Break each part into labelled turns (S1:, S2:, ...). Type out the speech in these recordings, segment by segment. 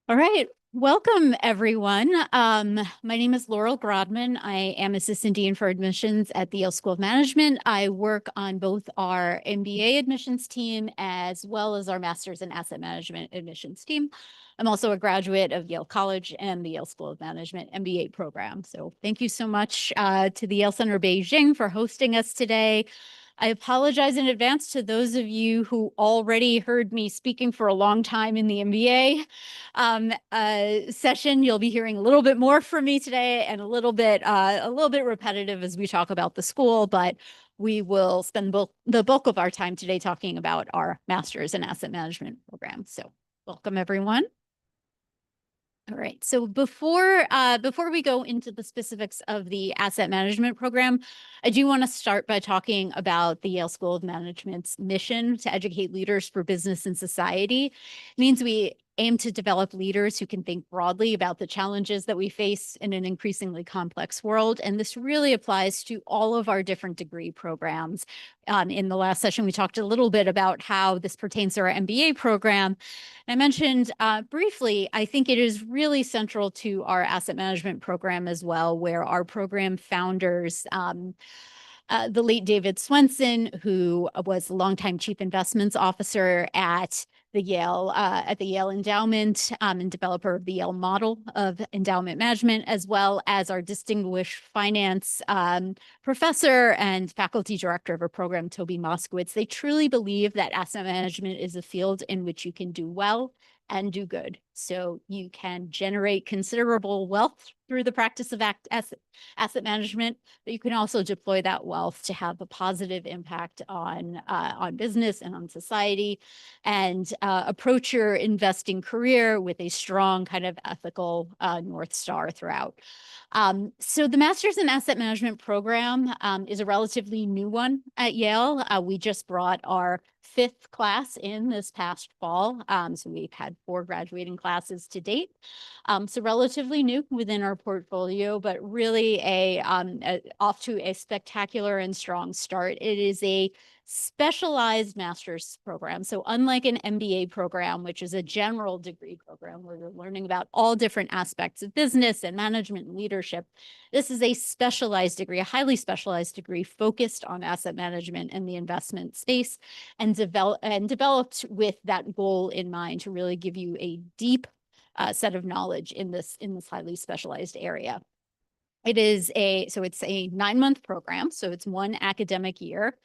S1: All right. Welcome, everyone. My name is Laurel Grodman. I am Assistant Dean for Admissions at the Yale School of Management. I work on both our MBA admissions team as well as our Master's in Asset Management admissions team. I'm also a graduate of Yale College and the Yale School of Management MBA program. So thank you so much to the Yale Center Beijing for hosting us today. I apologize in advance to those of you who already heard me speaking for a long time in the MBA session. You'll be hearing a little bit more from me today and a little bit repetitive as we talk about the school, but we will spend the bulk of our time today talking about our Master's in Asset Management program. So welcome, everyone. All right. So before we go into the specifics of the asset management program, I do want to start by talking about the Yale School of Management's mission to educate leaders for business and society. It means we aim to develop leaders who can think broadly about the challenges that we face in an increasingly complex world. And this really applies to all of our different degree programs. In the last session, we talked a little bit about how this pertains to our MBA program. I mentioned briefly, I think it is really central to our asset management program as well, where our program founders, the late David Swenson, who was a longtime chief investments officer at the Yale Endowment and developer of the Yale model of endowment management, as well as our distinguished finance professor and faculty director of a program, Toby Moskowitz. They truly believe that asset management is a field in which you can do well and do good. So you can generate considerable wealth through the practice of asset management, but you can also deploy that wealth to have a positive impact on business and on society, and approach your investing career with a strong kind of ethical North Star throughout. So the Master's in Asset Management program is a relatively new one at Yale. We just brought our fifth class in this past fall. So we've had 4 graduating classes to date. So relatively new within our portfolio, but really off to a spectacular and strong start. It is a specialized master's program. So unlike an MBA program, which is a general degree program where you're learning about all different aspects of business and management and leadership, this is a specialized degree, a highly specialized degree focused on asset management and the investment space, and developed with that goal in mind to really give you a deep set of knowledge in this highly specialized area. It's a 9-month program, so it's 1 academic year.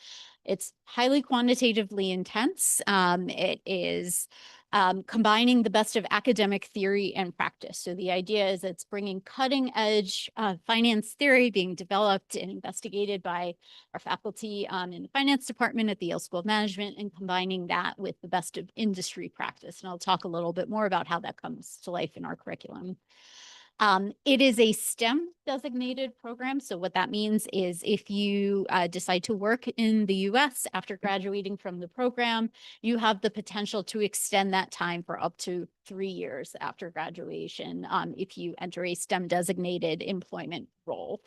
S1: It's highly quantitatively intense. It is combining the best of academic theory and practice. So the idea is it's bringing cutting edge finance theory being developed and investigated by our faculty in the finance department at the Yale School of Management, and combining that with the best of industry practice. And I'll talk a little bit more about how that comes to life in our curriculum. It is a STEM designated program. So what that means is if you decide to work in the US after graduating from the program, you have the potential to extend that time for up to 3 years after graduation if you enter a STEM designated employment role.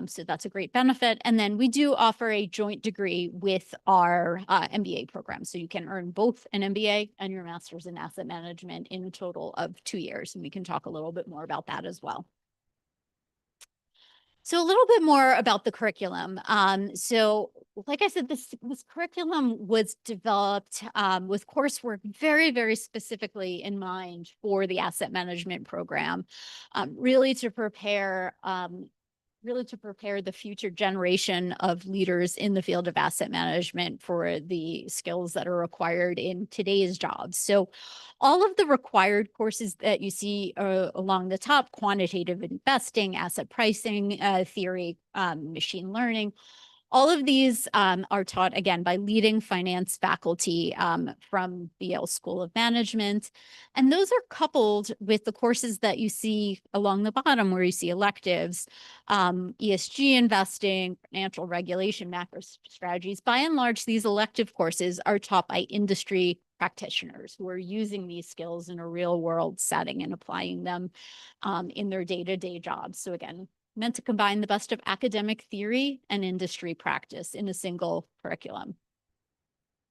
S1: So that's a great benefit. And then we do offer a joint degree with our MBA program. So you can earn both an MBA and your master's in asset management in a total of 2 years. And we can talk a little bit more about that as well. So a little bit more about the curriculum. So like I said, this curriculum was developed with coursework very, very specifically in mind for the asset management program, really to prepare the future generation of leaders in the field of asset management for the skills that are required in today's jobs. So all of the required courses that you see along the top, quantitative investing, asset pricing theory, machine learning, all of these are taught, again, by leading finance faculty from the Yale School of Management. And those are coupled with the courses that you see along the bottom where you see electives, ESG investing, financial regulation, macro strategies. By and large, these elective courses are taught by industry practitioners who are using these skills in a real world setting and applying them in their day-to-day jobs. So again, meant to combine the best of academic theory and industry practice in a single curriculum.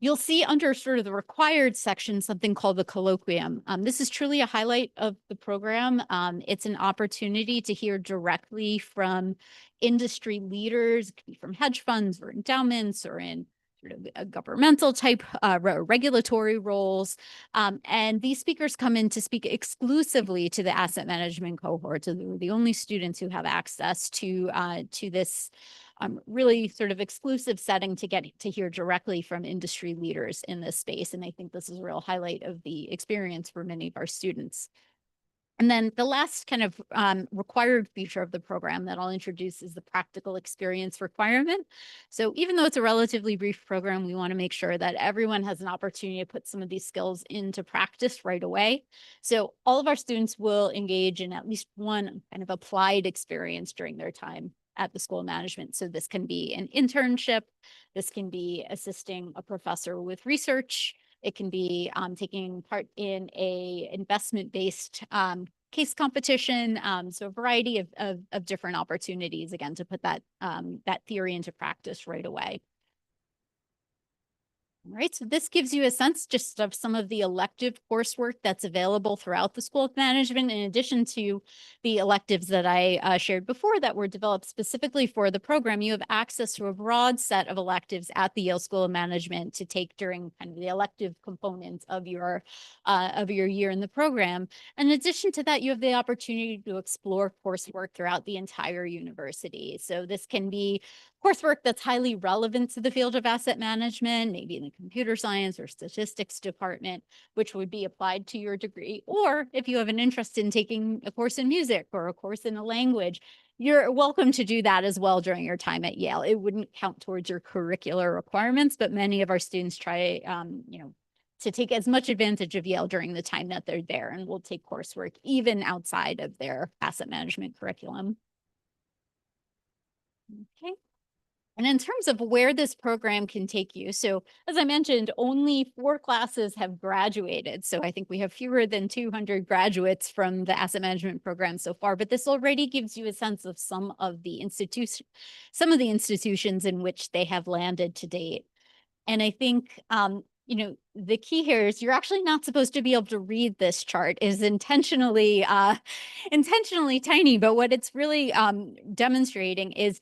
S1: You'll see under sort of the required section something called the colloquium. This is truly a highlight of the program. It's an opportunity to hear directly from industry leaders. It could be from hedge funds or endowments or in sort of a governmental type regulatory roles. And these speakers come in to speak exclusively to the asset management cohort. So they're the only students who have access to this really sort of exclusive setting to get to hear directly from industry leaders in this space. And I think this is a real highlight of the experience for many of our students. And then the last kind of required feature of the program that I'll introduce is the practical experience requirement. So even though it's a relatively brief program, we want to make sure that everyone has an opportunity to put some of these skills into practice right away. So all of our students will engage in at least one kind of applied experience during their time at the School of Management. So this can be an internship, this can be assisting a professor with research, it can be taking part in a investment-based case competition. So a variety of different opportunities, again, to put that, that theory into practice right away. All right, so this gives you a sense just of some of the elective coursework that's available throughout the School of Management, in addition to the electives that I shared before that were developed specifically for the program. You have access to a broad set of electives at the Yale School of Management to take during kind of the elective components of your year in the program. In addition to that, you have the opportunity to explore coursework throughout the entire university. So this can be coursework that's highly relevant to the field of asset management, maybe in the computer science or statistics department, which would be applied to your degree. Or if you have an interest in taking a course in music or a course in a language, you're welcome to do that as well during your time at Yale. It wouldn't count towards your curricular requirements, but many of our students try, to take as much advantage of Yale during the time that they're there, and will take coursework even outside of their asset management curriculum. Okay. And in terms of where this program can take you, so as I mentioned, only 4 classes have graduated. So I think we have fewer than 200 graduates from the asset management program so far, but this already gives you a sense of some of the institutions in which they have landed to date. And I think, the key here is you're actually not supposed to be able to read this chart. Is intentionally tiny, but what it's really demonstrating is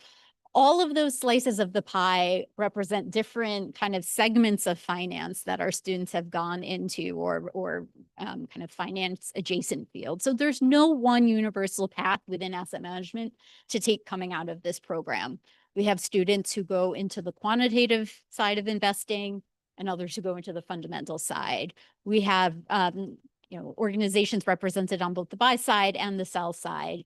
S1: all of those slices of the pie represent different kind of segments of finance that our students have gone into, or kind of finance adjacent fields. So there's no one universal path within asset management to take coming out of this program. We have students who go into the quantitative side of investing and others who go into the fundamental side. We have organizations represented on both the buy side and the sell side.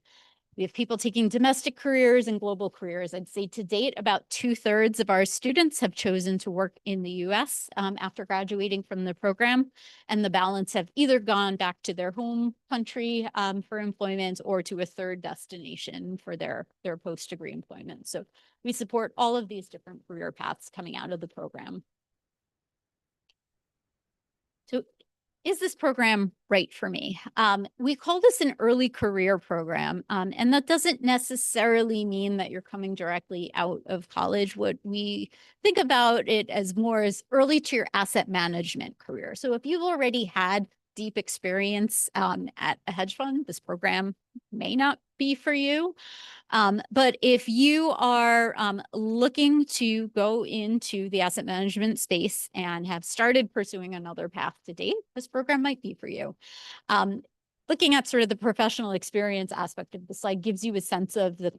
S1: We have people taking domestic careers and global careers. I'd say to date, about 2/3 of our students have chosen to work in the US after graduating from the program, and the balance have either gone back to their home country for employment or to a third destination for their post-degree employment. So we support all of these different career paths coming out of the program. So is this program right for me? We call this an early career program, and that doesn't necessarily mean that you're coming directly out of college. What we think about it as more as early to your asset management career. So if you've already had deep experience at a hedge fund, this program may not be for you. But if you are looking to go into the asset management space and have started pursuing another path to date, this program might be for you. Looking at sort of the professional experience aspect of the slide gives you a sense of the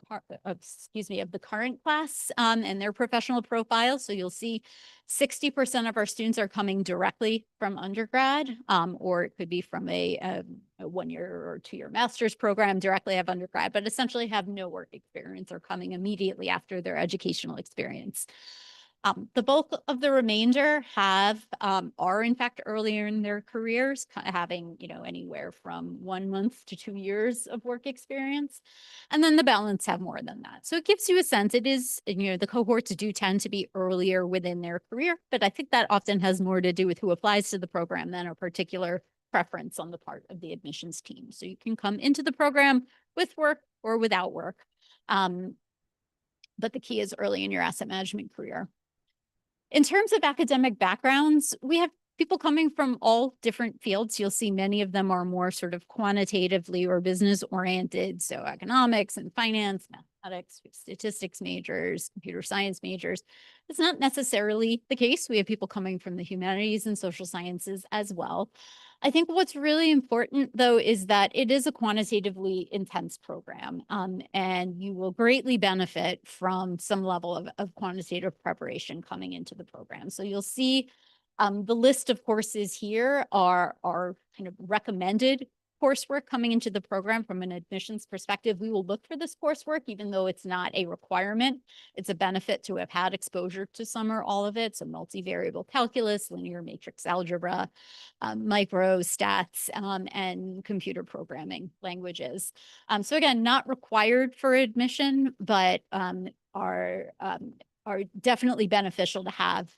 S1: current class and their professional profile. So you'll see 60% of our students are coming directly from undergrad, or it could be from a 1-year or 2-year master's program, directly have undergrad, but essentially have no work experience or coming immediately after their educational experience. The bulk of the remainder are in fact earlier in their careers, having anywhere from 1 month to 2 years of work experience, and then the balance have more than that. So it gives you a sense. It is, the cohorts do tend to be earlier within their career, but I think that often has more to do with who applies to the program than a particular preference on the part of the admissions team. So you can come into the program with work or without work, but the key is early in your asset management career. In terms of academic backgrounds, we have people coming from all different fields. You'll see many of them are more sort of quantitatively or business oriented. So economics and finance, mathematics, statistics majors, computer science majors. It's not necessarily the case. We have people coming from the humanities and social sciences as well. I think what's really important, though, is that it is a quantitatively intense program, and you will greatly benefit from some level of quantitative preparation coming into the program. So you'll see the list of courses here are kind of recommended coursework coming into the program from an admissions perspective. We will look for this coursework, even though it's not a requirement. It's a benefit to have had exposure to some or all of it. So multivariable calculus, linear matrix algebra, micro stats, and computer programming languages. So again, not required for admission, but are definitely beneficial to have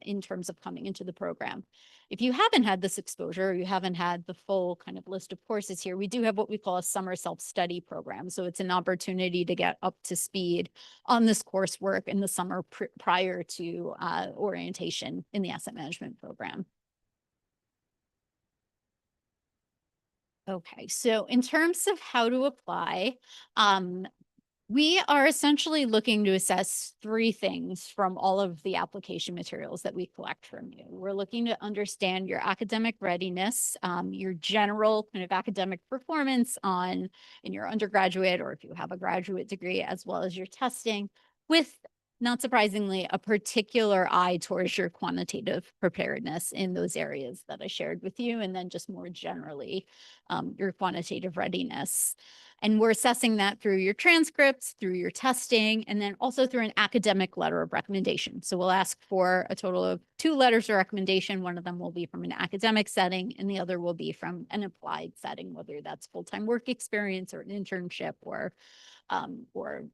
S1: in terms of coming into the program. If you haven't had this exposure, or you haven't had the full kind of list of courses here, we do have what we call a summer self-study program. So it's an opportunity to get up to speed on this coursework in the summer prior to orientation in the asset management program. Okay, so in terms of how to apply, we are essentially looking to assess three things from all of the application materials that we collect from you. We're looking to understand your academic readiness, your general kind of academic performance in your undergraduate, or if you have a graduate degree, as well as your testing, with, not surprisingly, a particular eye towards your quantitative preparedness in those areas that I shared with you, and then just more generally, your quantitative readiness. And we're assessing that through your transcripts, through your testing, and then also through an academic letter of recommendation. So we'll ask for a total of 2 letters of recommendation. One of them will be from an academic setting, and the other will be from an applied setting, whether that's full-time work experience or an internship or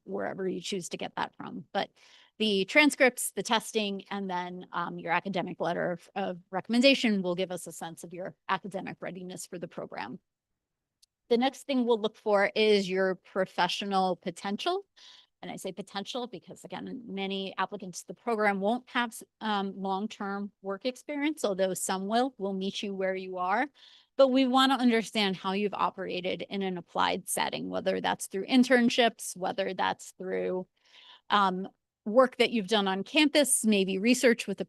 S1: wherever you choose to get that from. But the transcripts, the testing, and then your academic letter of recommendation will give us a sense of your academic readiness for the program. The next thing we'll look for is your professional potential. And I say potential because, again, many applicants to the program won't have long-term work experience, although some will. We'll meet you where you are. But we want to understand how you've operated in an applied setting, whether that's through internships, whether that's through work that you've done on campus, maybe research with a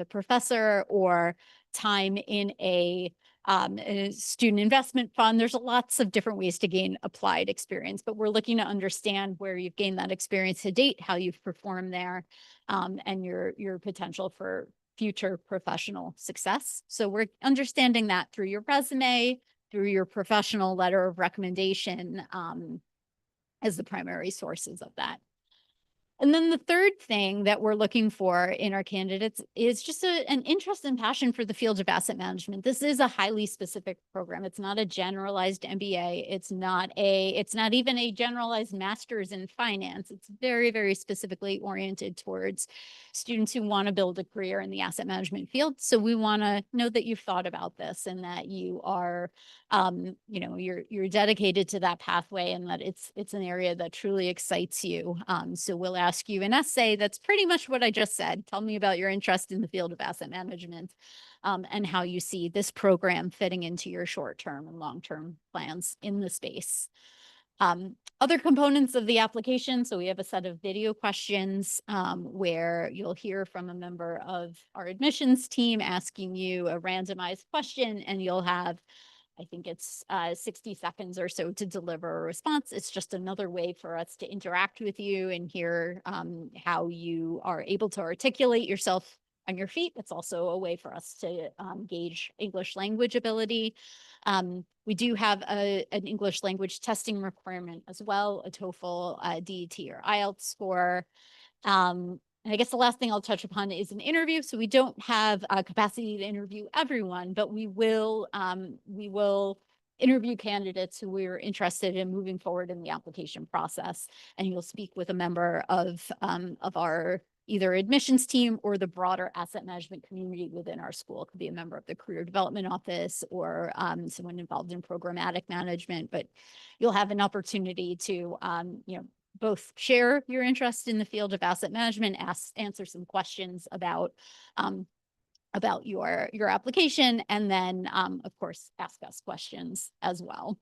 S1: professor, or time in a student investment fund. There's lots of different ways to gain applied experience, but we're looking to understand where you've gained that experience to date, how you've performed there, and your potential for future professional success. So we're understanding that through your resume, through your professional letter of recommendation, as the primary sources of that. And then the third thing that we're looking for in our candidates is just an interest and passion for the field of asset management. This is a highly specific program. It's not a generalized MBA. It's not even a generalized master's in finance. It's very, very specifically oriented towards students who want to build a career in the asset management field. So we want to know that you've thought about this and that you are, you're dedicated to that pathway, and that it's an area that truly excites you. So we'll ask you an essay that's pretty much what I just said. Tell me about your interest in the field of asset management, and how you see this program fitting into your short-term and long-term plans in the space. Other components of the application. So we have a set of video questions where you'll hear from a member of our admissions team asking you a randomized question, and you'll have, I think it's 60 seconds or so to deliver a response. It's just another way for us to interact with you and hear how you are able to articulate yourself on your feet. It's also a way for us to gauge English language ability. We do have an English language testing requirement as well, a TOEFL, DET, or IELTS score. And I guess the last thing I'll touch upon is an interview. So we don't have a capacity to interview everyone, but we will interview candidates who we're interested in moving forward in the application process. And you'll speak with a member of our either admissions team or the broader asset management community within our school. It could be a member of the career development office or someone involved in programmatic management, but you'll have an opportunity to both share your interest in the field of asset management, answer some questions about your application, and then, of course, ask us questions as well.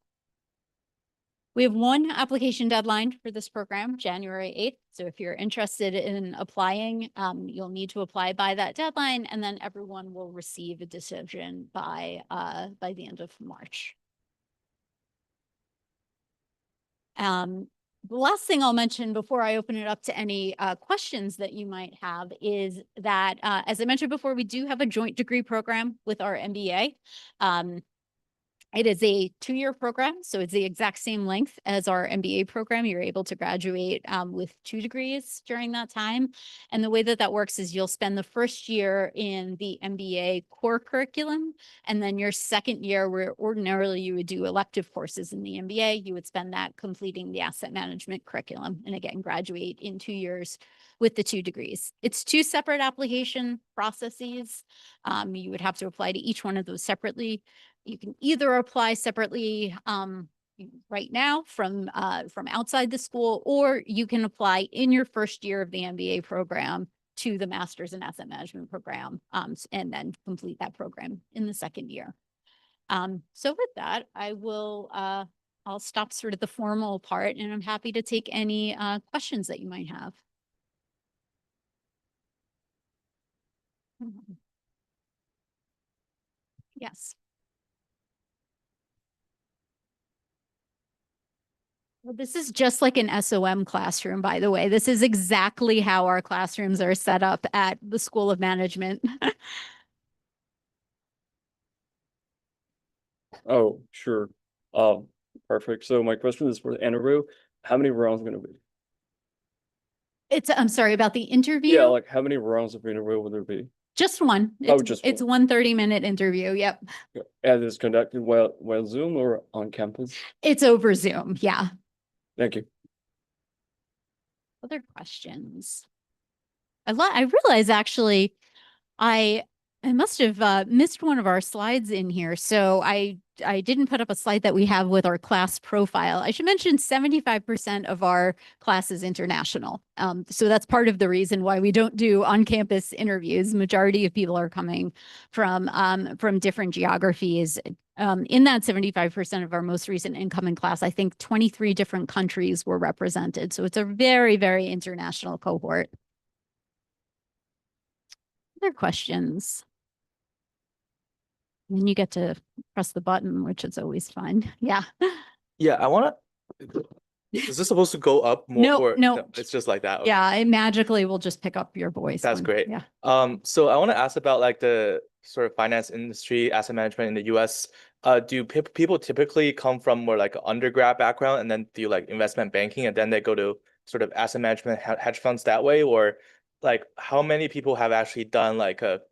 S1: We have one application deadline for this program, January 8th. So if you're interested in applying, you'll need to apply by that deadline, and then everyone will receive a decision by the end of March. The last thing I'll mention before I open it up to any questions that you might have is that, as I mentioned before, we do have a joint degree program with our MBA. It is a 2-year program, so it's the exact same length as our MBA program. You're able to graduate with 2 degrees during that time. And the way that that works is you'll spend the first year in the MBA core curriculum, and then your second year, where ordinarily you would do elective courses in the MBA, you would spend that completing the asset management curriculum, and again, graduate in 2 years with the 2 degrees. It's 2 separate application processes. You would have to apply to each one of those separately. You can either apply separately right now from outside the school, or you can apply in your first year of the MBA program to the Master's in Asset Management program, and then complete that program in the second year. So with that, I'll stop sort of the formal part, and I'm happy to take any questions that you might have. Yes. Well, this is just like an SOM classroom, by the way. This is exactly how our classrooms are set up at the School of Management.
S2: Oh, sure. Perfect. So my question is for the interview. How many rounds are going to be?
S1: I'm sorry, about the interview?
S2: Yeah, like how many rounds of interview will there be?
S1: Just one. It's one 30-minute interview. Yep.
S2: And it's conducted while Zoom or on campus?
S1: It's over Zoom. Yeah.
S2: Thank you.
S1: Other questions? I realize actually I must have missed one of our slides in here. So I didn't put up a slide that we have with our class profile. I should mention 75% of our class is international. So that's part of the reason why we don't do on-campus interviews. Majority of people are coming from different geographies. In that 75% of our most recent incoming class, I think 23 different countries were represented. So it's a very, very international cohort. Other questions? And you get to press the button, which is always fun. Yeah.
S3: Yeah, I want to. Is this supposed to go up more?
S1: No,
S3: it's just like that. Okay.
S1: Yeah, it magically will just pick up your voice.
S3: That's great.
S1: Yeah.
S3: So I want to ask about like the sort of finance industry, asset management in the US. Do people typically come from more like an undergrad background and then do like investment banking and then they go to sort of asset management hedge funds that way, or like how many people have actually done like a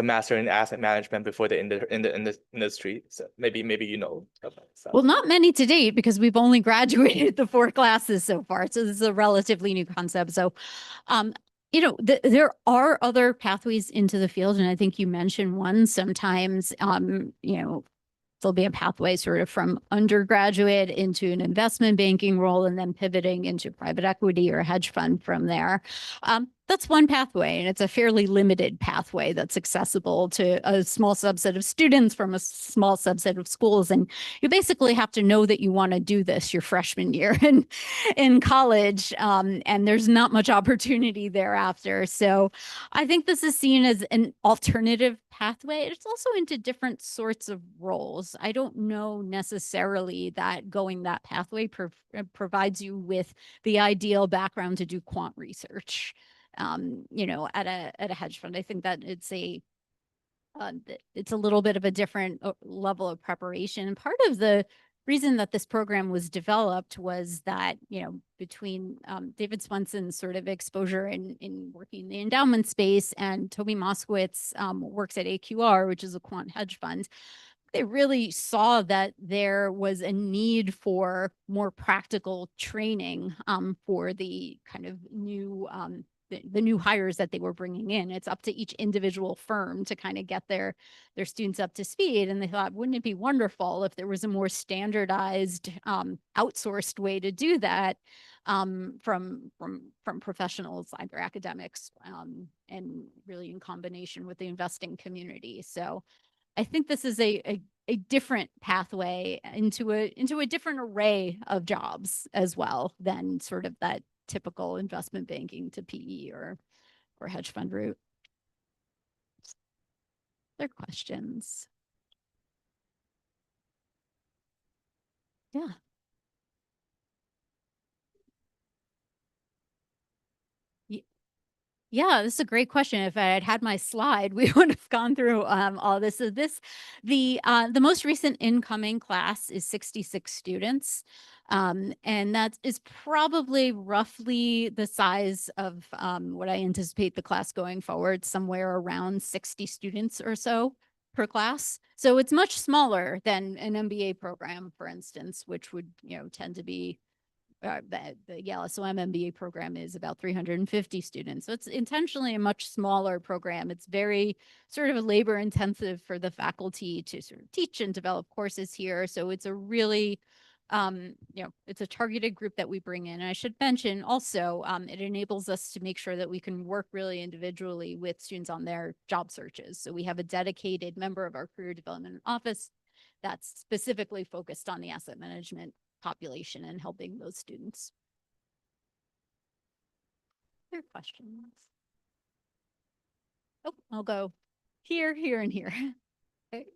S3: master in asset management before the in the industry? So maybe you know about stuff.
S1: Well, not many to date because we've only graduated the 4 classes so far. So this is a relatively new concept. So, you know, there are other pathways into the field, and I think you mentioned one. Sometimes, you know, there'll be a pathway sort of from undergraduate into an investment banking role and then pivoting into private equity or hedge fund from there. That's one pathway, and it's a fairly limited pathway that's accessible to a small subset of students from a small subset of schools. And you basically have to know that you want to do this your freshman year in college, and there's not much opportunity thereafter. So I think this is seen as an alternative pathway. It's also into different sorts of roles. I don't know necessarily that going that pathway provides you with the ideal background to do quant research. You know, at a hedge fund. I think that it's a little bit of a different level of preparation. And part of the reason that this program was developed was that, you know, between David Swenson's sort of exposure in working in the endowment space and Toby Moskowitz works at AQR, which is a quant hedge fund, they really saw that there was a need for more practical training for the kind of new the new hires that they were bringing in. It's up to each individual firm to kind of get their students up to speed. And they thought, wouldn't it be wonderful if there was a more standardized, outsourced way to do that, from professionals, either academics, and really in combination with the investing community. So I think this is a different pathway into a different array of jobs as well than sort of that typical investment banking to PE or hedge fund route. Other questions? Yeah. Yeah, this is a great question. If I had had my slide, we would have gone through all this. So the most recent incoming class is 66 students. And that is probably roughly the size of what I anticipate the class going forward, somewhere around 60 students or so per class. So it's much smaller than an MBA program, for instance, which would, tend to be the Yale SOM MBA program is about 350 students. So it's intentionally a much smaller program. It's very sort of labor intensive for the faculty to sort of teach and develop courses here. So it's a really, it's a targeted group that we bring in. And I should mention also, it enables us to make sure that we can work really individually with students on their job searches. So we have a dedicated member of our career development office that's specifically focused on the asset management population and helping those students. Other questions? Oh, I'll go here, here, and here.
S4: Okay.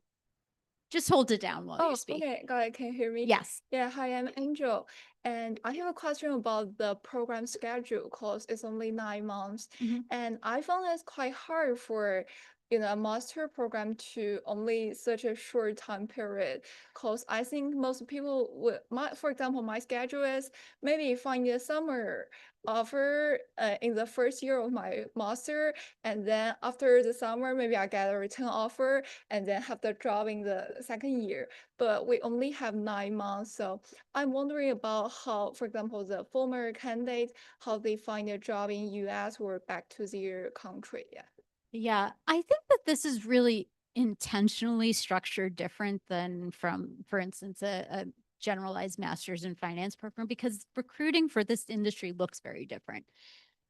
S1: Just hold it down while you speak.
S4: Okay, got it. Can you hear me?
S1: Yes.
S4: Yeah, hi, I'm Angel. And I have a question about the program schedule because it's only 9 months.
S1: Mhm.
S4: And I found it's quite hard for, a master program to only such a short time period. Because I think most people would, for example, my schedule is maybe find a summer offer in the first year of my master. And then after the summer, maybe I get a return offer and then have the job in the second year. But we only have 9 months. So I'm wondering about how, for example, the former candidates, how they find a job in US or back to their country. Yeah.
S1: Yeah, I think that this is really intentionally structured different than from, for instance, a generalized master's in finance program, because recruiting for this industry looks very different.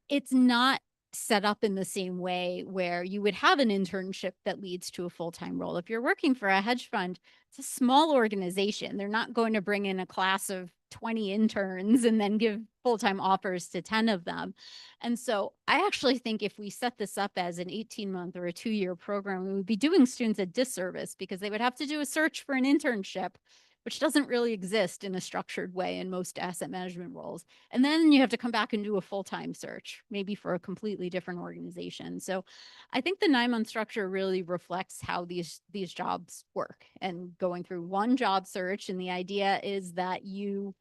S1: It's not set up in the same way where you would have an internship that leads to a full-time role. If you're working for a hedge fund, it's a small organization. They're not going to bring in a class of 20 interns and then give full-time offers to 10 of them. And so I actually think if we set this up as an 18-month or a 2-year program, we would be doing students a disservice because they would have to do a search for an internship, which doesn't really exist in a structured way in most asset management roles. And then you have to come back and do a full-time search, maybe for a completely different organization. So I think the 9-month structure really reflects how these jobs work, and going through one job search. And the idea is that you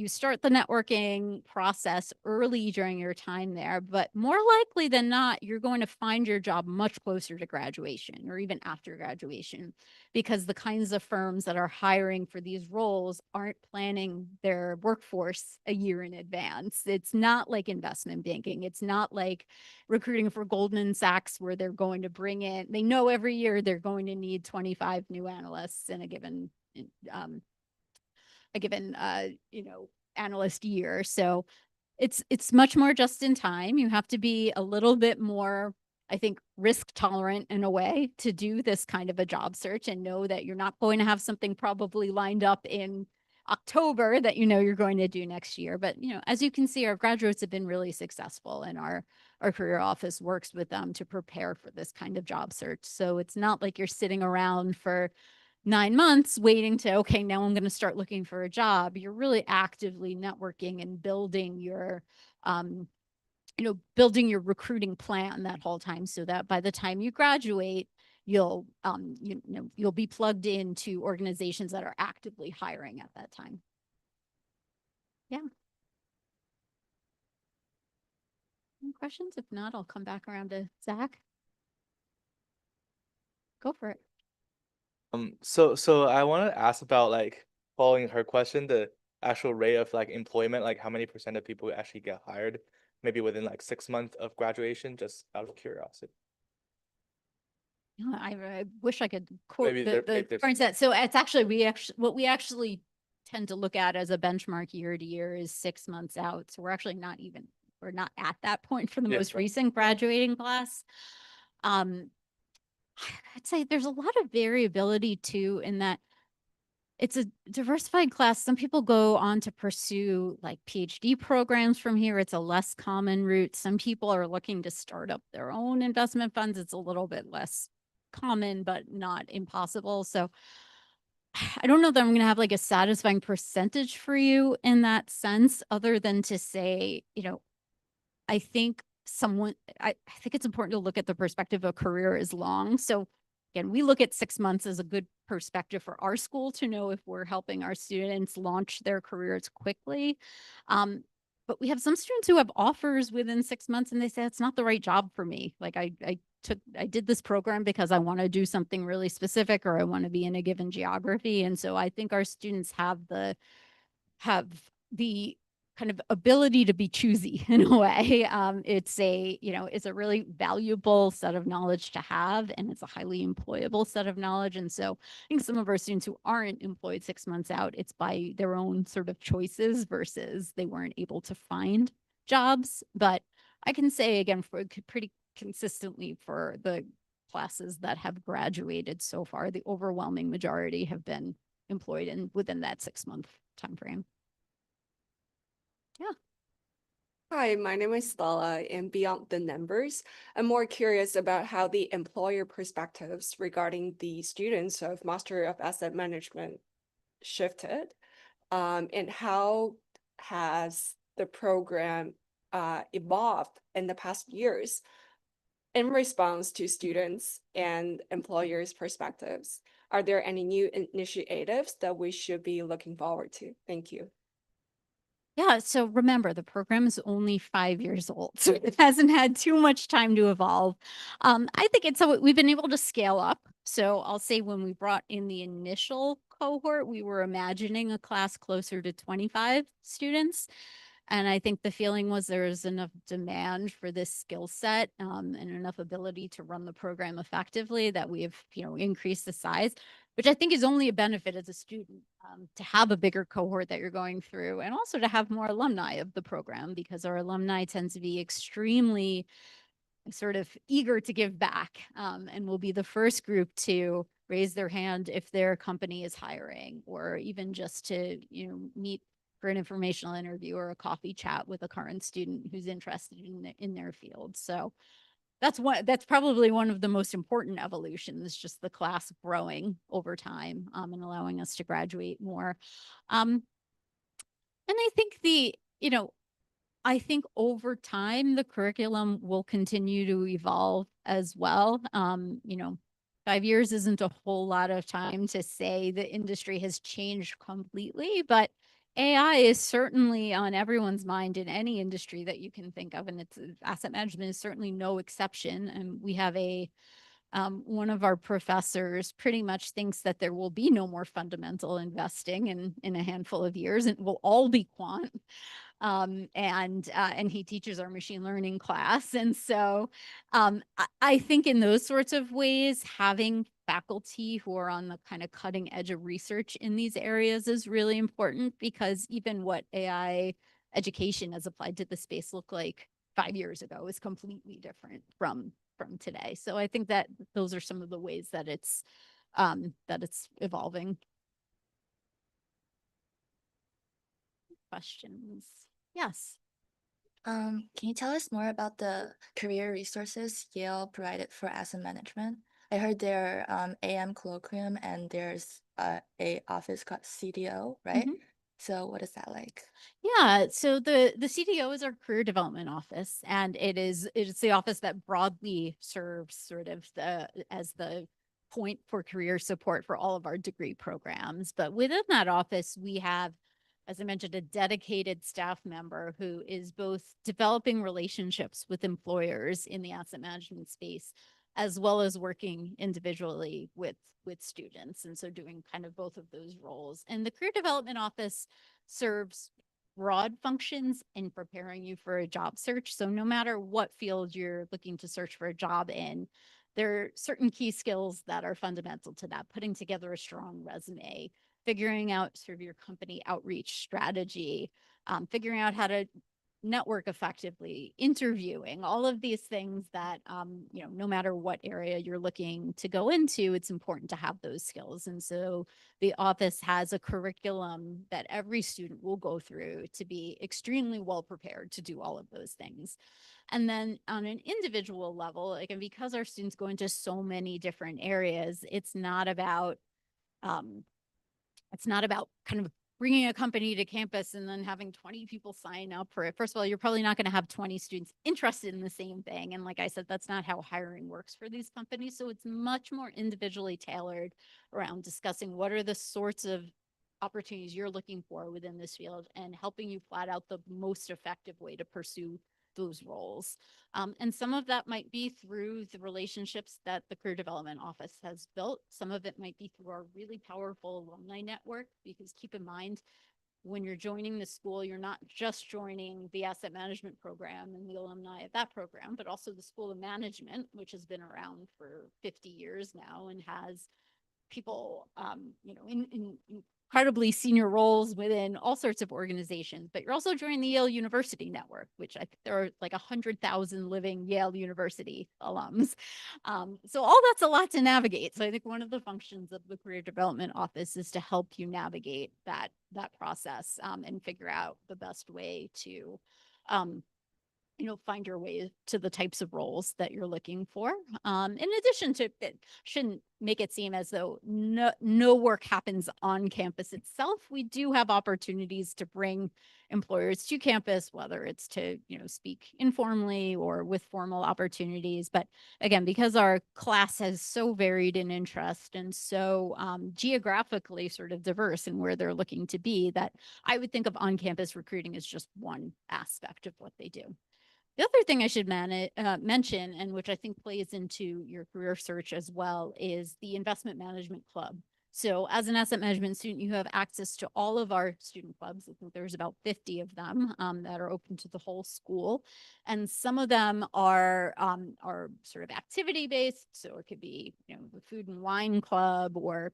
S1: start the networking process early during your time there, but more likely than not, you're going to find your job much closer to graduation or even after graduation, because the kinds of firms that are hiring for these roles aren't planning their workforce a year in advance. It's not like investment banking. It's not like recruiting for Goldman Sachs, where they're going to bring in, they know every year they're going to need 25 new analysts in a given analyst year. So it's much more just in time. You have to be a little bit more, I think, risk tolerant in a way to do this kind of a job search, and know that you're not going to have something probably lined up in October that you're going to do next year. But as you can see, our graduates have been really successful, and our career office works with them to prepare for this kind of job search. So it's not like you're sitting around for 9 months waiting to, okay, now I'm going to start looking for a job. You're really actively networking and building your recruiting plan that whole time, so that by the time you graduate, you'll be plugged into organizations that are actively hiring at that time. Yeah. Any questions? If not, I'll come back around to Zach. Go for it.
S3: So I want to ask about, like, following her question, the actual rate of like employment, like how many % of people actually get hired maybe within like 6 months of graduation, just out of curiosity?
S1: Yeah, I wish I could quote
S3: Maybe
S1: the,
S3: there-
S1: the
S3: maybe there's-
S1: current set. So it's actually, what we actually tend to look at as a benchmark year to year is 6 months out. So we're actually we're not at that point for the
S3: Yeah,
S1: most
S3: right.
S1: recent graduating class. I'd say there's a lot of variability too, in that it's a diversified class. Some people go on to pursue like PhD programs from here. It's a less common route. Some people are looking to start up their own investment funds. It's a little bit less common, but not impossible. So I don't know that I'm going to have like a satisfying percentage for you in that sense, other than to say, I think I think it's important to look at the perspective of career is long. So again, we look at 6 months as a good perspective for our school to know if we're helping our students launch their careers quickly. But we have some students who have offers within 6 months and they say, it's not the right job for me. Like I did this program because I want to do something really specific, or I want to be in a given geography. And so I think our students have the kind of ability to be choosy in a way. It's a really valuable set of knowledge to have, and it's a highly employable set of knowledge. And so I think some of our students who aren't employed 6 months out, it's by their own sort of choices versus they weren't able to find jobs. But I can say again, for pretty consistently for the classes that have graduated so far, the overwhelming majority have been employed within that 6 month time frame. Yeah.
S5: Hi, my name is Stella, and beyond the numbers, I'm more curious about how the employer perspectives regarding the students of Master of Asset Management shifted, and how has the program evolved in the past years in response to students and employers' perspectives. Are there any new initiatives that we should be looking forward to? Thank you.
S1: Yeah, so remember, the program is only 5 years old, so it hasn't had too much time to evolve. I think we've been able to scale up. So I'll say when we brought in the initial cohort, we were imagining a class closer to 25 students. And I think the feeling was there was enough demand for this skill set and enough ability to run the program effectively that we have, increased the size, which I think is only a benefit as a student to have a bigger cohort that you're going through, and also to have more alumni of the program, because our alumni tend to be extremely sort of eager to give back and will be the first group to raise their hand if their company is hiring, or even just to, meet for an informational interview or a coffee chat with a current student who's interested in their field. So that's probably one of the most important evolutions, just the class growing over time and allowing us to graduate more. And I think I think over time, the curriculum will continue to evolve as well. 5 years isn't a whole lot of time to say the industry has changed completely, but AI is certainly on everyone's mind in any industry that you can think of. And asset management is certainly no exception. And we have one of our professors pretty much thinks that there will be no more fundamental investing in a handful of years, and it will all be quant. And he teaches our machine learning class. And so I think in those sorts of ways, having faculty who are on the kind of cutting edge of research in these areas is really important, because even what AI education as applied to the space looked like 5 years ago is completely different from today. So I think that those are some of the ways that it's evolving. Questions? Yes.
S6: Can you tell us more about the career resources Yale provided for asset management? I heard there AM colloquium, and there's a office called CDO, right?
S1: Mhm.
S6: So what is that like?
S1: Yeah, so the CDO is our career development office, and it's the office that broadly serves sort of as the point for career support for all of our degree programs. But within that office, we have, as I mentioned, a dedicated staff member who is both developing relationships with employers in the asset management space, as well as working individually with students. And so doing kind of both of those roles. And the career development office serves broad functions in preparing you for a job search. So no matter what field you're looking to search for a job in, there are certain key skills that are fundamental to that. Putting together a strong resume, figuring out sort of your company outreach strategy, figuring out how to network effectively, interviewing, all of these things that, you know, no matter what area you're looking to go into, it's important to have those skills. And so the office has a curriculum that every student will go through to be extremely well prepared to do all of those things. And then on an individual level, like, and because our students go into so many different areas, it's not about kind of bringing a company to campus and then having 20 people sign up for it. First of all, you're probably not going to have 20 students interested in the same thing. And like I said, that's not how hiring works for these companies. So it's much more individually tailored around discussing what are the sorts of opportunities you're looking for within this field and helping you flat out the most effective way to pursue those roles. And some of that might be through the relationships that the Career Development Office has built. Some of it might be through our really powerful alumni network, because keep in mind, when you're joining the school, you're not just joining the asset management program and the alumni of that program, but also the School of Management, which has been around for 50 years now and has people, you know, in incredibly senior roles within all sorts of organizations. But you're also joining the Yale University network, which I think there are like 100,000 living Yale University alums. So all that's a lot to navigate. So I think one of the functions of the Career Development Office is to help you navigate that process, and figure out the best way to you know, find your way to the types of roles that you're looking for. In addition to, it shouldn't make it seem as though no work happens on campus itself. We do have opportunities to bring employers to campus, whether it's to, you know, speak informally or with formal opportunities. But again, because our class is so varied in interest and so geographically sort of diverse in where they're looking to be, that I would think of on-campus recruiting as just one aspect of what they do. The other thing I should mention, and which I think plays into your career search as well, is the Investment Management Club. So as an asset management student, you have access to all of our student clubs. I think there's about 50 of them that are open to the whole school. And some of them are sort of activity based. So it could be, you know, the Food and Wine Club, or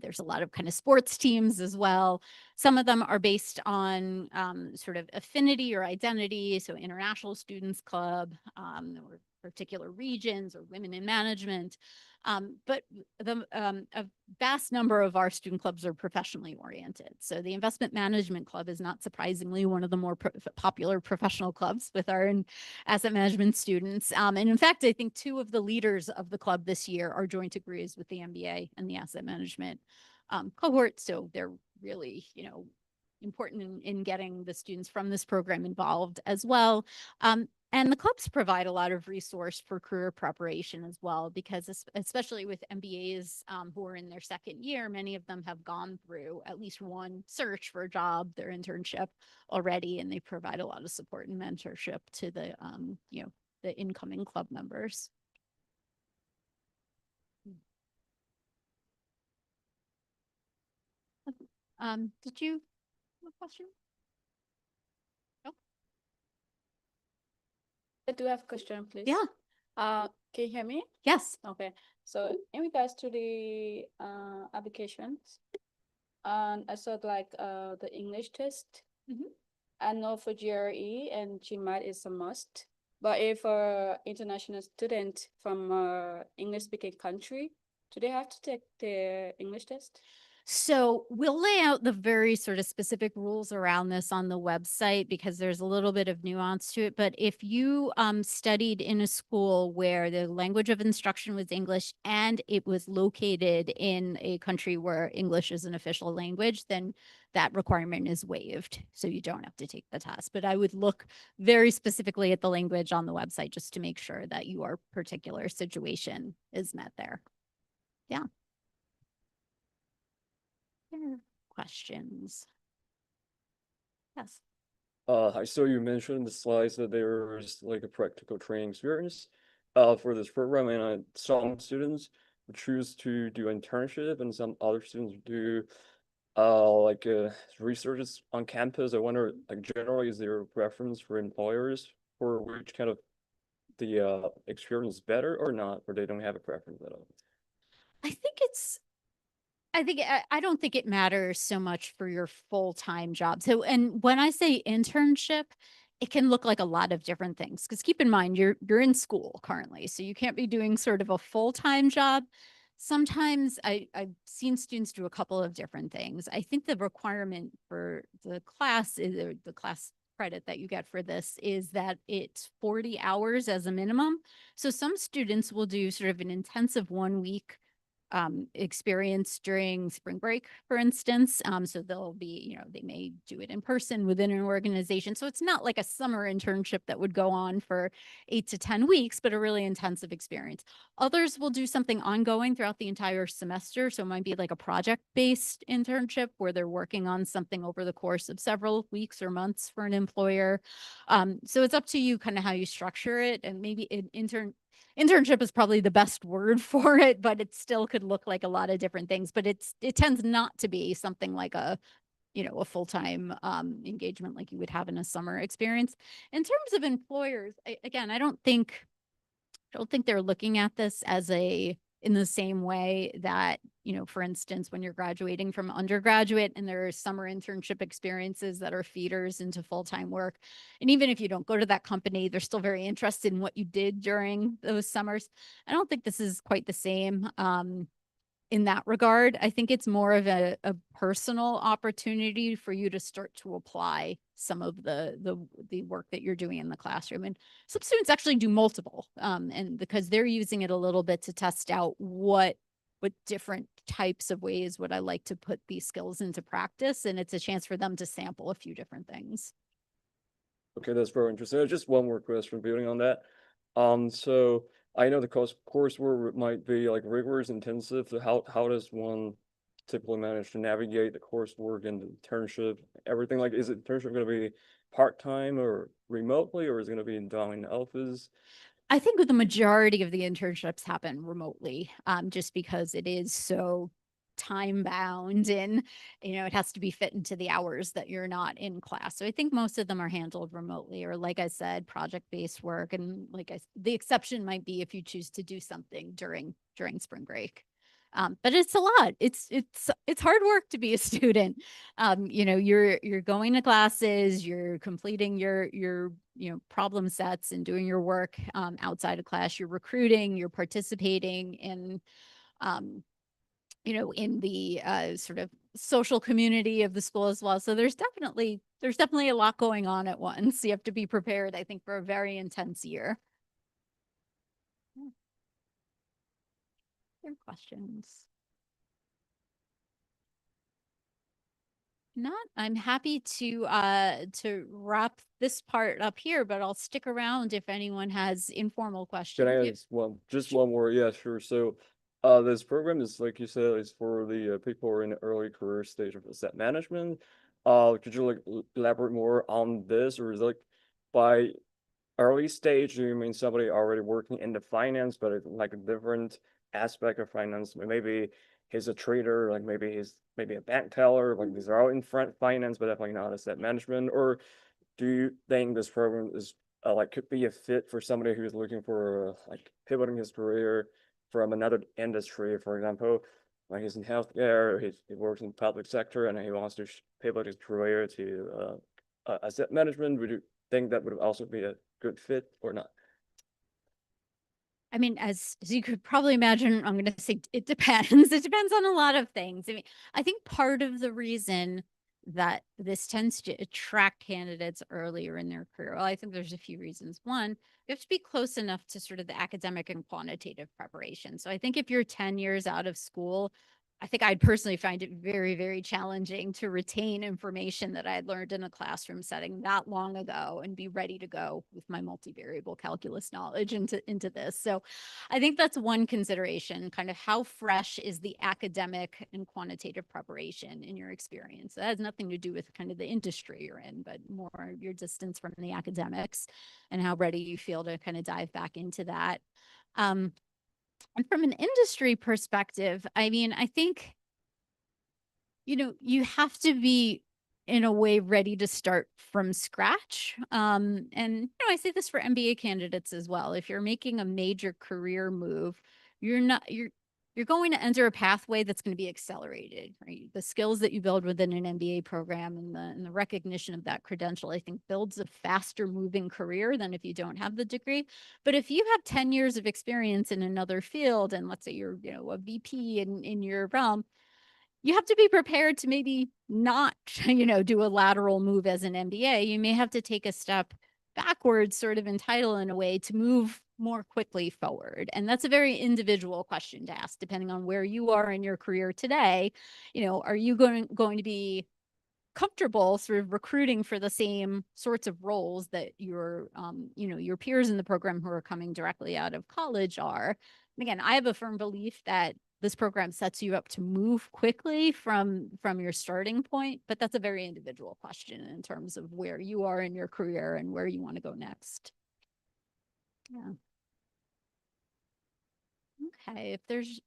S1: there's a lot of kind of sports teams as well. Some of them are based on sort of affinity or identity. So International Students Club, or particular regions, or women in management. But a vast number of our student clubs are professionally oriented. So the Investment Management Club is not surprisingly one of the more popular professional clubs with our asset management students. And in fact, I think 2 of the leaders of the club this year are joint degrees with the MBA and the asset management cohort. So they're really, you know, important in getting the students from this program involved as well. And the clubs provide a lot of resource for career preparation as well, because especially with MBAs who are in their second year, many of them have gone through at least one search for a job, their internship already, and they provide a lot of support and mentorship to the, you know, the incoming club members. Did you have a question?
S7: I do have a question, please.
S1: Yeah.
S7: Can you hear me?
S1: Yes.
S7: Okay. So in regards to the applications, and I saw like the English test. I know for GRE and GMAT is a must, but if international student from English speaking country, do they have to take the English test?
S1: So we'll lay out the very sort of specific rules around this on the website, because there's a little bit of nuance to it. But if you studied in a school where the language of instruction was English and it was located in a country where English is an official language, then that requirement is waived. So you don't have to take the test. But I would look very specifically at the language on the website just to make sure that your particular situation is met there. Yeah. Questions? Yes.
S2: I saw you mentioned in the slides that there's like a practical training experience for this program, and some students choose to do internship and some other students do like researchers on campus, I wonder, like generally, is there a preference for employers for which kind of the experience is better or not, or they don't have a preference at all?
S1: I think it's I don't think it matters so much for your full-time job. So, and when I say internship, it can look like a lot of different things. Because keep in mind, you're in school currently, so you can't be doing sort of a full-time job. Sometimes I've seen students do a couple of different things. I think the requirement for the class is or the class credit that you get for this is that it's 40 hours as a minimum. So some students will do sort of an intensive 1 week experience during spring break, for instance. So they'll be, you know, they may do it in person within an organization. So it's not like a summer internship that would go on for 8 to 10 weeks, but a really intensive experience. Others will do something ongoing throughout the entire semester. So it might be like a project-based internship where they're working on something over the course of several weeks or months for an employer. So it's up to you kind of how you structure it, and maybe an internship is probably the best word for it, but it still could look like a lot of different things. But it tends not to be something like a, you know, a full-time engagement like you would have in a summer experience. In terms of employers, again, I don't think they're looking at this as in the same way that, you know, for instance, when you're graduating from undergraduate and there are summer internship experiences that are feeders into full-time work. And even if you don't go to that company, they're still very interested in what you did during those summers. I don't think this is quite the same. In that regard, I think it's more of a personal opportunity for you to start to apply some of the work that you're doing in the classroom. And some students actually do multiple, and because they're using it a little bit to test out what different types of ways would I like to put these skills into practice, and it's a chance for them to sample a few different things.
S2: Okay, that's very interesting. Just one more question building on that. So I know the coursework might be like rigorous, intensive. So how does one typically manage to navigate the coursework and the internship, everything? Like, is it internship going to be part-time or remotely, or is it going to be done in the office?
S1: I think the majority of the internships happen remotely, just because it is so time bound and, you know, it has to be fit into the hours that you're not in class. So I think most of them are handled remotely, or like I said, project-based work. And the exception might be if you choose to do something during spring break. But it's a lot. It's hard work to be a student. You know, you're going to classes, you're completing your you know, problem sets and doing your work outside of class. You're recruiting, you're participating in you know, in the sort of social community of the school as well. So there's definitely a lot going on at once. You have to be prepared, I think, for a very intense year. Other questions? Not, I'm happy to wrap this part up here, but I'll stick around if anyone has informal questions.
S2: Can I
S1: Yep.
S2: ask one more? Yeah, sure. So, this program is, like you said, is for the people who are in the early career stage of asset management. Could you like elaborate more on this, or is it like by early stage, do you mean somebody already working in the finance, but it's like a different aspect of finance? Maybe he's a trader, like maybe he's maybe a bank teller, like these are all in front finance, but definitely not asset management. Or do you think this program is like could be a fit for somebody who's looking for like pivoting his career from another industry, for example, like he's in healthcare, he works in the public sector, and he wants to pivot his career to asset management? Would you think that would also be a good fit or not?
S1: I mean, as you could probably imagine, I'm going to say it depends. It depends on a lot of things. I mean, I think part of the reason that this tends to attract candidates earlier in their career, well, I think there's a few reasons. One, you have to be close enough to sort of the academic and quantitative preparation. So I think if you're 10 years out of school, I think I'd personally find it very, very challenging to retain information that I had learned in a classroom setting that long ago and be ready to go with my multivariable calculus knowledge into this. So I think that's one consideration, kind of how fresh is the academic and quantitative preparation in your experience. That has nothing to do with kind of the industry you're in, but more your distance from the academics and how ready you feel to kind of dive back into that. And from an industry perspective, I mean, I think you have to be in a way ready to start from scratch. And I say this for MBA candidates as well. If you're making a major career move, you're going to enter a pathway that's going to be accelerated, right? The skills that you build within an MBA program and the recognition of that credential, I think, builds a faster moving career than if you don't have the degree. But if you have 10 years of experience in another field, and let's say you're, a VP in your realm, you have to be prepared to maybe not, do a lateral move as an MBA. You may have to take a step backwards, sort of entitled in a way to move more quickly forward. And that's a very individual question to ask, depending on where you are in your career today. Are you going to be comfortable sort of recruiting for the same sorts of roles that your peers in the program who are coming directly out of college are? And again, I have a firm belief that this program sets you up to move quickly from your starting point, but that's a very individual question in terms of where you are in your career and where you want to go next. Yeah. Okay,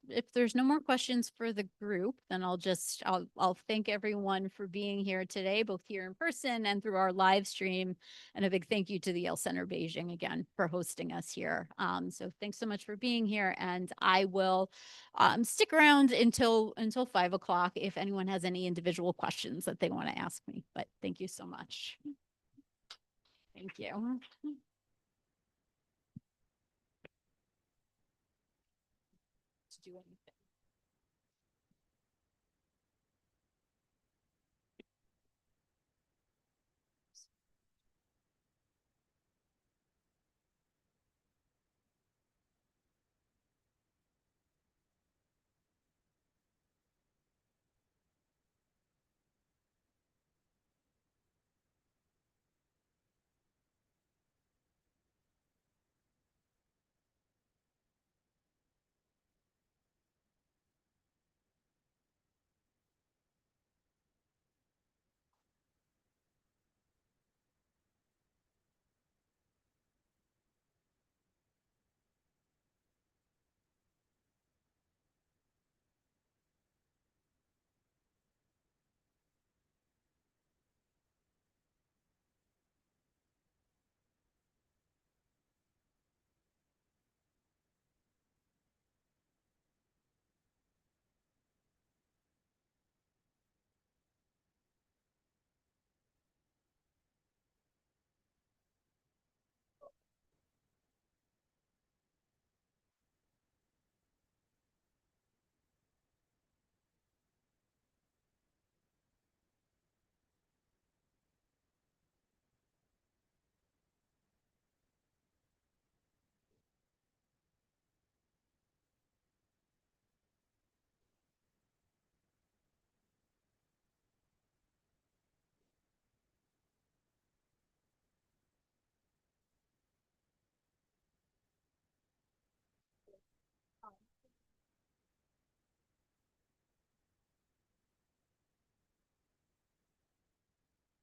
S1: if there's no more questions for the group, then I'll thank everyone for being here today, both here in person and through our live stream. And a big thank you to the Yale Center Beijing again for hosting us here. So thanks so much for being here, and I will stick around until 5 o'clock if anyone has any individual questions that they want to ask me. But thank you so much. Thank you. To do anything.